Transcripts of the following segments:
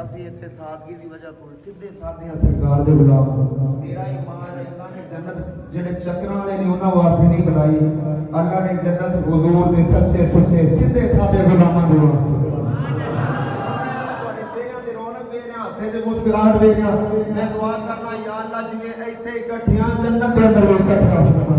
ਅਸੀਂ ਇਸੇ ਸਾਦਗੀ ਦੀ ਵਜ੍ਹਾ ਤੋਂ ਸਿੱਧੇ ਸਾਦੇ ਸਰਕਾਰ ਦੇ ਗੁਲਾਮ ਮੇਰਾ ਈਮਾਨ ਹੈ ਅੱਲਾਹ ਨੇ ਜੰਨਤ ਜਿਹੜੇ ਚੱਕਰਾਂ ਵਾਲੇ ਨੇ ਉਹਨਾਂ ਵਾਸਤੇ ਨਹੀਂ ਬਣਾਈ ਅੱਲਾਹ ਨੇ ਜੰਨਤ ਹੁਜ਼ੂਰ ਦੇ ਸੱਚੇ ਸੁੱਚੇ ਸਿੱਧੇ ਸਾਦੇ ਗੁਲਾਮਾਂ ਦੇ ਵਾਸਤੇ ਤੁਹਾਡੇ ਚਿਹਰਿਆਂ ਤੇ ਰੌਣਕ ਵੇਖ ਰਿਹਾ ਹਾਸੇ ਤੇ ਮੁਸਕਰਾਹਟ ਵੇਖ ਰਿਹਾ ਮੈਂ ਦੁਆ ਕਰਨਾ ਯਾ ਅੱਲਾਹ ਜਿਵੇਂ ਇੱਥੇ ਇਕੱਠਿਆਂ ਜੰਨਤ ਦੇ ਅੰਦਰ ਇਕੱਠਿਆਂ ਫਰਮਾ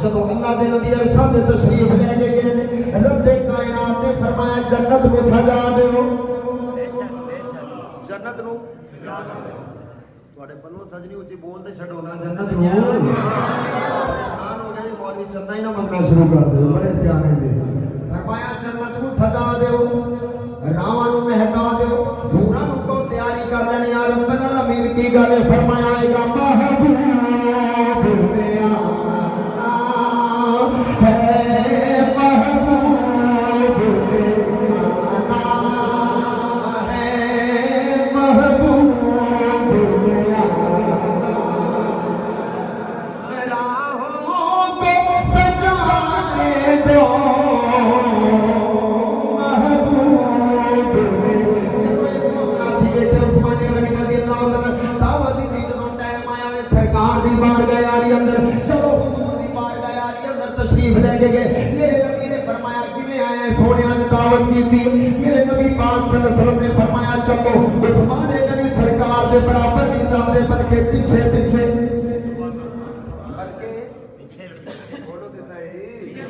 جدو اللہ دے نبی ارشاد تشریف لے کے گئے رب کائنات نے فرمایا جنت کو سجا دیو جنت نو تواڈے پلوں سجنی اونچی بول تے چھڈو نا جنت نو پریشان ہو گئے مولوی چندہ ہی نہ منگنا شروع کر دے بڑے سیانے جی فرمایا جنت کو سجا دیو راواں نو مہکا دیو پورا کو تیاری کر لینی یا رب العالمین کی گل فرمایا اے گا محبوب میرا میرے نبی پاک صلی اللہ علیہ وسلم نے فرمایا چلو عثمان غنی سرکار دے برابر نہیں چلتے بلکہ پیچھے پیچھے بولو تے صحیح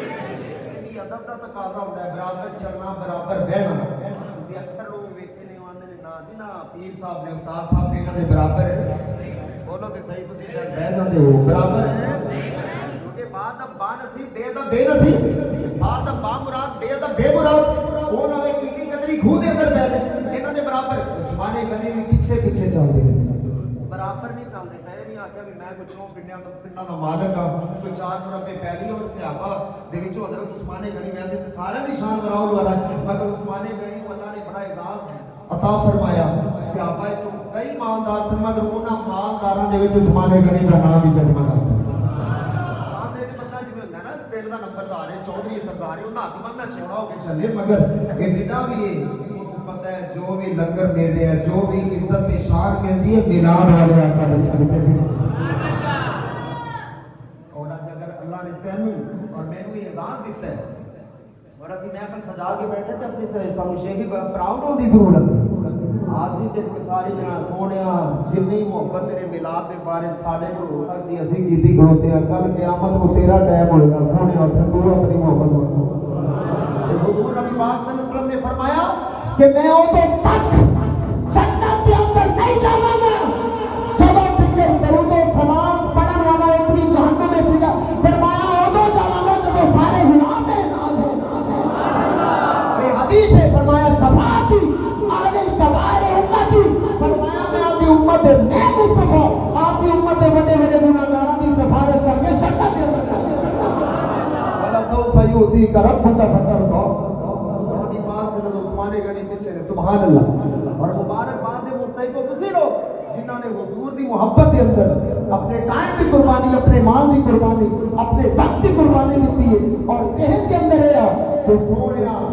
یہ ادب دا تقاضا ہوندا ہے برابر چلنا برابر بہنا تسی اکثر لوگ ویکھے نے آندے نے نا جی نا پیر صاحب نے استاد صاحب نے انہاں دے برابر ہے بولو تے صحیح تسی شاید بہ جاندے ہو برابر ہے کیونکہ بعد اب با نصیب بے ادب بے نصیب بعد اب با مراد بے ادب بے مراد وہ نہ کی قدری خو دے اندر پہ انہاں دے برابر عثمان غنی بھی پیچھے پیچھے چلدے برابر نہیں چلدے میں نہیں آکھیا کہ میں کچھ پنڈیاں دا مالک ہاں کوئی چار مربے پہلی اور صحابہ دے وچوں حضرت عثمان غنی ویسے تے سارے دی شان براؤن والا مگر عثمان غنی کو اللہ نے بڑا اعزاز عطا فرمایا صحابہ وچوں کئی مالدار سن مگر انہاں مالداراں دے وچ عثمان غنی دا نام ہی جگمگا پنڈ دا نمبردار ہے چودھری سردار ہے انہاں حق بندہ چوڑا ہو کے چلے مگر یہ جڑا بھی ہے پتہ ہے جو بھی لنگر مل رہا ہے جو بھی عزت تے شان ملتی ہے میلاد والے آقا دے صدقے بھی اور اگر اللہ نے تینوں اور مینوں یہ اعزاز دیتا ہے اور اسی محفل سجا کے بیٹھے تے اپنی سامنے کی پراؤڈ ہونے کی ضرورت ہے آجی دن کے ساری جنا سونیا جنی محبت تیرے میلاد دے بارے ساڈے کو ہو سکتی اسی کیتی کھلوتے ہیں کل قیامت کو تیرا ٹائم ہوئے گا سونیا تو اپنی محبت مانو حضور نبی پاک صلی اللہ علیہ وسلم نے فرمایا کہ میں او تو تک جنت کے اندر نہیں جاواں گا جب تک درود و سلام پڑھن والا اتنی جہنم میں سیدھا فرمایا او تو جاواں گا جب سارے گناہ میرے نال ہو یہ حدیث ہے فرمایا شفاعتی فرمایا میں آپ کی امت ہے میں مصطفیٰ آپ کی امت ہے بڑے بڑے گناہگاراں کی سفارش کر کے جنت دے اندر والا سوف یؤتیک ربک فترضی نبی پاک صلی اللہ علیہ وسلم عثمان غنی پیچھے نے سبحان اللہ اور مبارک بات ہے مستحق کو کسی لوگ جنہوں نے حضور دی محبت کے اندر اپنے ٹائم کی قربانی اپنے مال کی قربانی اپنے وقت کی قربانی دیتی ہے اور ذہن کے اندر ہے کہ سونیا